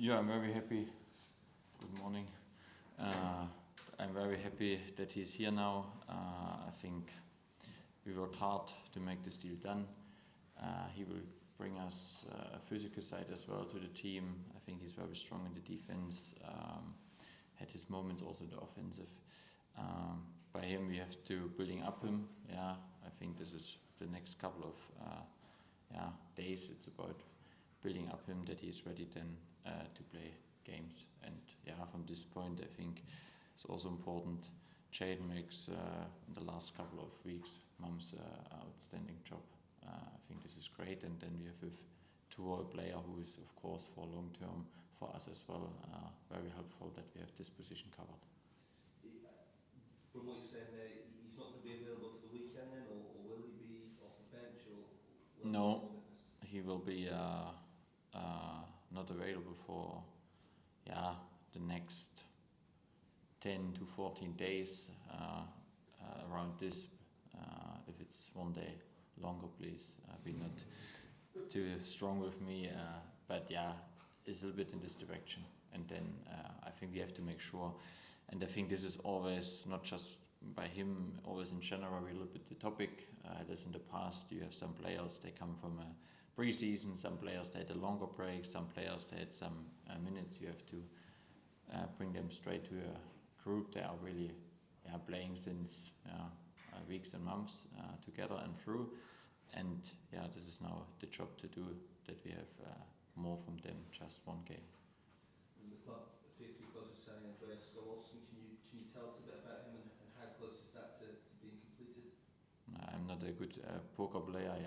Yeah, I'm very happy. Good morning. I'm very happy that he's here now. I think we worked hard to make this deal done. He will bring us a physical side as well to the team. I think he's very strong in the defense. Had his moments also in the offensive. By him, we have to building up him. Yeah, I think this is the next couple of days. It's about building up him that he's ready then to play games. And from this point, I think it's also important. Jaden makes in the last couple of weeks, months, outstanding job. I think this is great. And then we have with a player who is, of course, for long term for us as well, very helpful that we have this position covered. From what you're saying there, he's not going to be available for the weekend then, or will he be off the bench? No, he will be not available for the next 10 to 14 days around this. If it's one day longer, please be not too strong with me. But it's a little bit in this direction. And then I think we have to make sure. And I think this is always, not just by him, always in general, a little bit the topic. As in the past, you have some players, they come from a pre-season, some players, they had a longer break, some players, they had some minutes. You have to bring them straight to a group. They are really playing since weeks and months together and through. And this is now the job to do, that we have more from them, just one game. And the club appears to be close to signing Andreas Skov OLSEN. Can you tell us a bit about him and how close is that to being completed? I'm not a good poker player,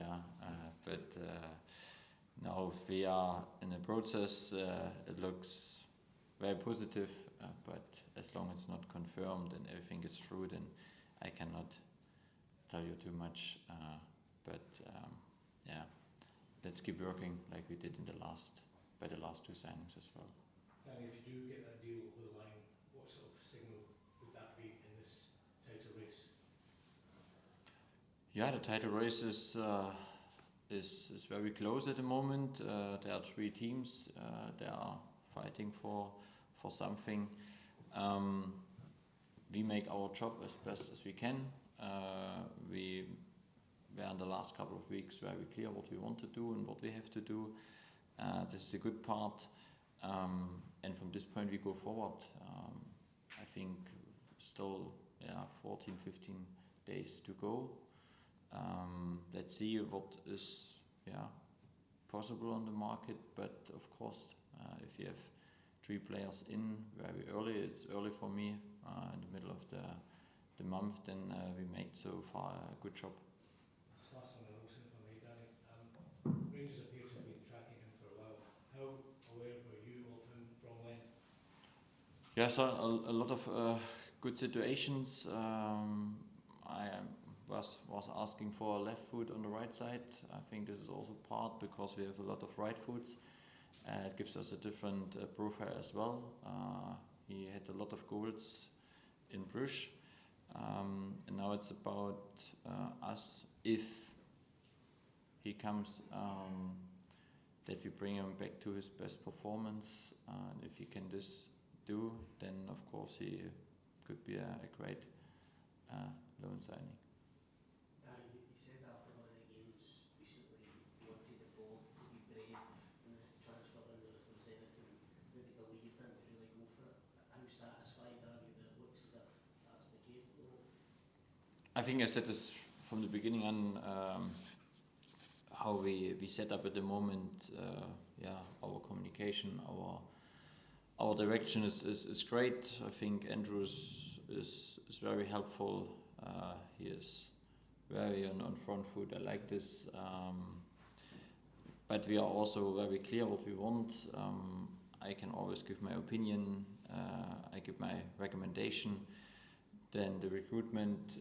but now we are in a process. It looks very positive, but as long as it's not confirmed and everything is through, then I cannot tell you too much. But let's keep working like we did by the last two signings as well. Danny, if you do get that deal over the line, what sort of signal would that be in this title race? Yeah, the title race is very close at the moment. There are three teams. They are fighting for something. We make our job as best as we can. We were in the last couple of weeks very clear what we want to do and what we have to do. This is the good part. And from this point we go forward. I think still 14, 15 days to go. Let's see what is possible on the market, but of course if you have three players in very early, it's early for me, in the middle of the month, then we made so far a good job. This last one on Olsen for me, Danny. Rangers appear to have been tracking him for a while. How aware were you of him from when? Yes, a lot of good situations. I was asking for a left foot on the right side. I think this is also part because we have a lot of right foots. It gives us a different profile as well. He had a lot of goals in Bruges. And now it's about us, if he comes, that we bring him back to his best performance. And if he can do, then of course he could be a great loan signing. Danny, you said after one of the games recently you wanted the board to be brave in the transfer window. If there was anything maybe believed in, to really go for it. How satisfied are you that it looks as if that's the case at the moment? I think I said this from the beginning on, how we set up at the moment. Our communication, our direction is great. I think Andreas is very helpful. He is very on front foot. I like this. But we are also very clear what we want. I can always give my opinion. I give my recommendation. Then the recruitment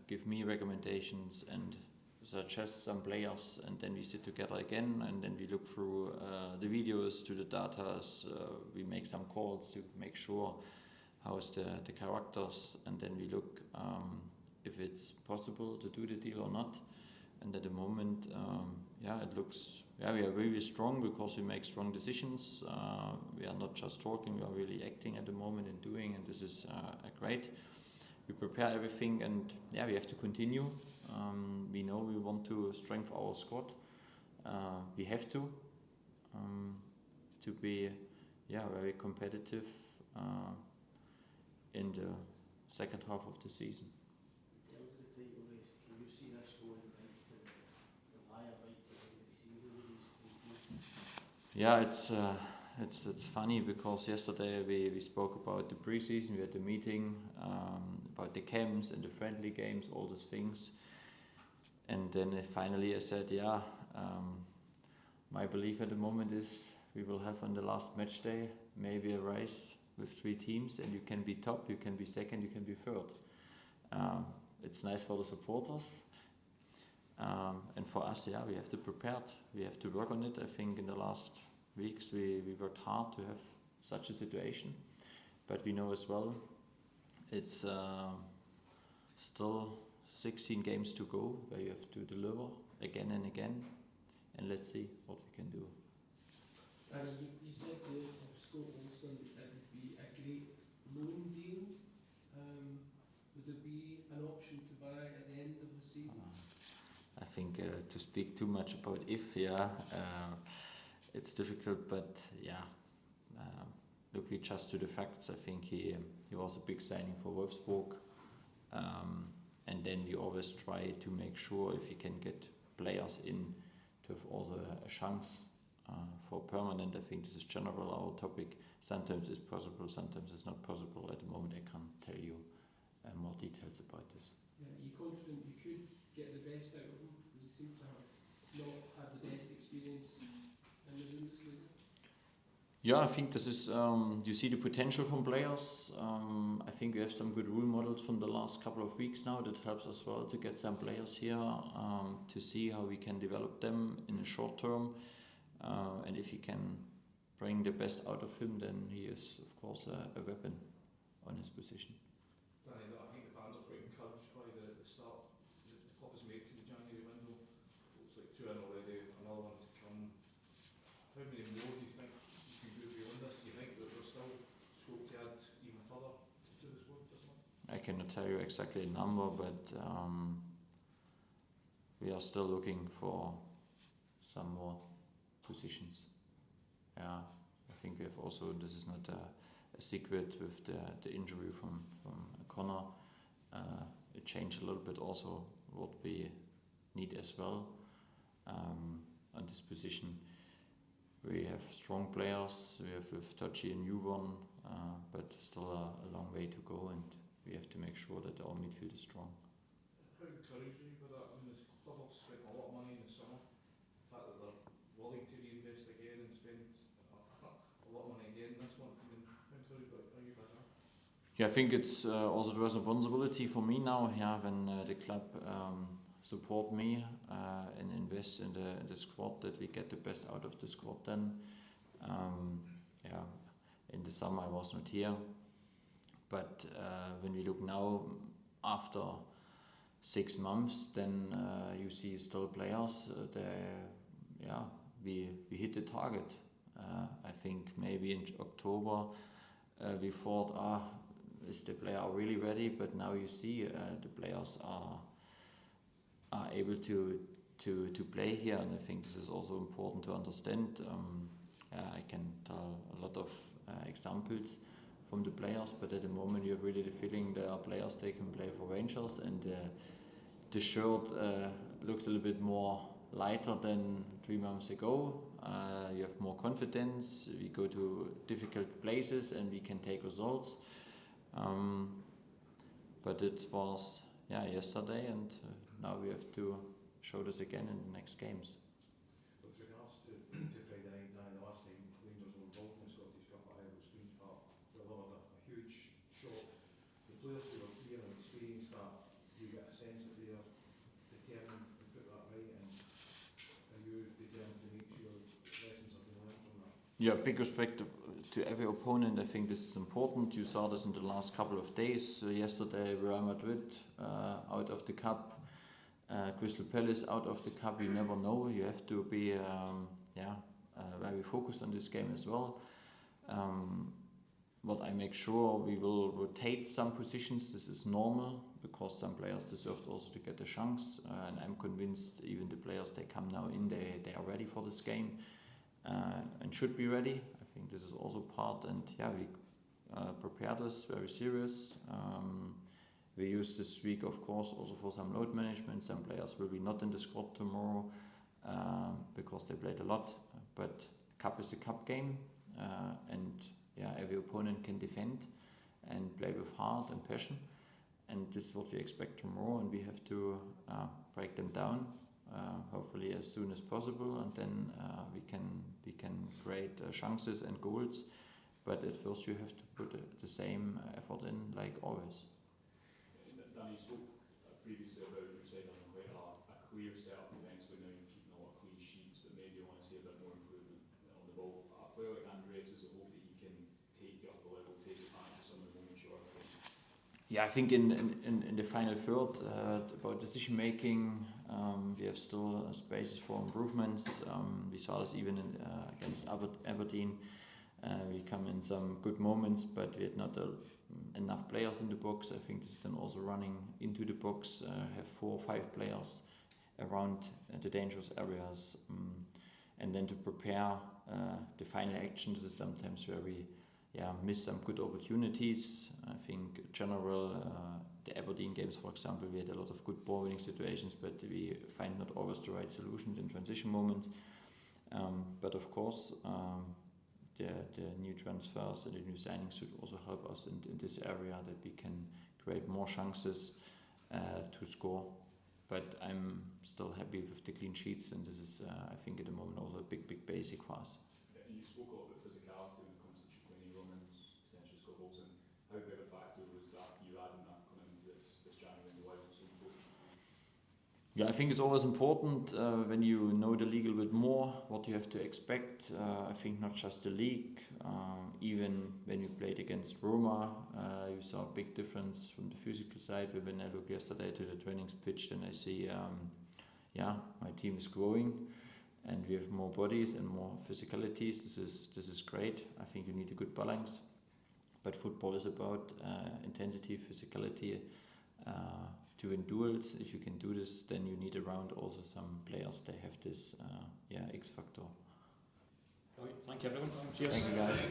give me recommendations and suggest some players, and then we sit together again, and then we look through the videos, to the data. We make some calls to make sure how's the characters, and then we look if it's possible to do the deal or not. And at the moment, yeah, it looks, yeah, we are really strong because we make strong decisions. We are not just talking, we are really acting at the moment and doing, and this is great. We prepare everything, and yeah, we have to continue. We know we want to strengthen our squad. We have to be, yeah, very competitive in the second half of the season. In terms of the title race, can you see this going right to the wire, right to the end of the season with these three teams? Yeah, it's funny because yesterday we spoke about the preseason. We had a meeting about the camps and the friendly games, all these things, and then finally I said, yeah, my belief at the moment is we will have on the last match day maybe a race with 3 teams, and you can be top, you can be second, you can be third. It's nice for the supporters. And for us, yeah, we have to prepare. We have to work on it. I think in the last weeks we worked hard to have such a situation. But we know as well it's still 16 games to go where you have to deliver again and again. And let's see what we can do. You said there of Skov OLSEN it would be a great loan deal. Would there be an option to buy at the end of the season? I think to speak too much about if, it's difficult, but yeah, look, we just to the facts. I think he was a big signing for Wolfsburg, and then we always try to make sure if we can get players in to have also a chance for permanent. I think this is general our topic. Sometimes it's possible, sometimes it's not possible. At the moment I can't tell you more details about this. Yeah, are you confident you could get the best out of him? You seem to have not had the best experience in the Bundesliga. Yeah, I think this is, you see the potential from players. I think we have some good role models from the last couple of weeks now that helps as well to get some players here, to see how we can develop them in the short term. And if he can bring the best out of him, then he is, of course, a weapon on his position. Danny, I think the fans are quite encouraged by the start the club has made to the January window. Looks like 2 in already, another one to come. How many more do you think you can do beyond this? Do you think that there's still scope to add even further to the squad this month? I cannot tell you exactly a number, but we are still looking for some more positions. Yeah, I think we have also, this is not a secret with the injury from Connor. It changed a little bit also what we need as well on this position. We have strong players, we have with Tochi a new one, but still a long way to go, and we have to make sure that our midfield is strong. How encouraged are you by that? I mean, the club have spent a lot of money in the summer. The fact that they're willing to reinvest again and spend a lot of money again this month, I mean, how encouraged are you by that? Yeah, I think it's also the responsibility for me now, when the club support me and invest in the squad, that we get the best out of the squad then. In the summer I was not here, but when we look now after 6 months, then you see still players, we hit the target. I think maybe in October we thought, is the player really ready? But now you see the players are able to play here, and I think this is also important to understand. I can tell a lot of examples from the players, but at the moment you have really the feeling there are players they can play for Rangers, and the shirt looks a little bit more lighter than 3 months ago. You have more confidence, we go to difficult places and we can take results. But it was yesterday, and now we have to show this again in the next games. With regards to Friday night, Danny, the last time Rangers were involved in the Scottish Cup at Ibrox Stadium delivered a huge shock. The players who were here and experienced that, do you get a sense that they are determined to put that right, and are you determined to make sure lessons have been learned from that? Yeah, big respect to every opponent. I think this is important. You saw this in the last couple of days. Yesterday, Real Madrid out of the cup. Crystal Palace out of the cup, you never know. You have to be very focused on this game as well. What I make sure we will rotate some positions. This is normal because some players deserve also to get a chance, and I'm convinced even the players they come now in, they are ready for this game and should be ready. I think this is also part, and we prepared us very serious. We use this week, of course, also for some load management. Some players will be not in the squad tomorrow because they played a lot, but cup is a cup game, and every opponent can defend and play with heart and passion, and this is what we expect tomorrow, and we have to break them down, hopefully as soon as possible, and then we can create chances and goals, but at first you have to put the same effort in like always. Danny, you spoke previously about your side having quite a clear set-up defensively. Now you're keeping a lot of clean sheets, but maybe you want to see a bit more improvement on the ball. A player like Andreas is a hope that he can take you up a level, take advantage of some of the moments you're having. Yeah, I think in the final third, about decision making, we have still spaces for improvements. We saw this even against Aberdeen. We come in some good moments, but we had not enough players in the box. I think this is then also running into the box, have 4 or 5 players around the dangerous areas, and then to prepare the final action. This is sometimes where we miss some good opportunities. I think general, the Aberdeen games, for example, we had a lot of good ball winning situations, but we find not always the right solution in transition moments. But of course, the new transfers and the new signings should also help us in this area, that we can create more chances to score. But I'm still happy with the clean sheets, and this is, I think, at the moment also a big basic for us. You spoke a lot about physicality when it comes to Ciuquini, Romans, potentially Skov OLSEN. How big a factor was that you adding that coming into this January, and why was it so important? Yeah, I think it's always important when you know the league a little bit more, what you have to expect. I think not just the league, even when you played against Roma, you saw a big difference from the physical side. But when I look yesterday to the trainings pitch, then I see, my team is growing, and we have more bodies and more physicalities. This is great. I think you need a good balance. But football is about intensity, physicality. To win duels, if you can do this, then you need around also some players that have this X factor. Thank you everyone. Thank you guys.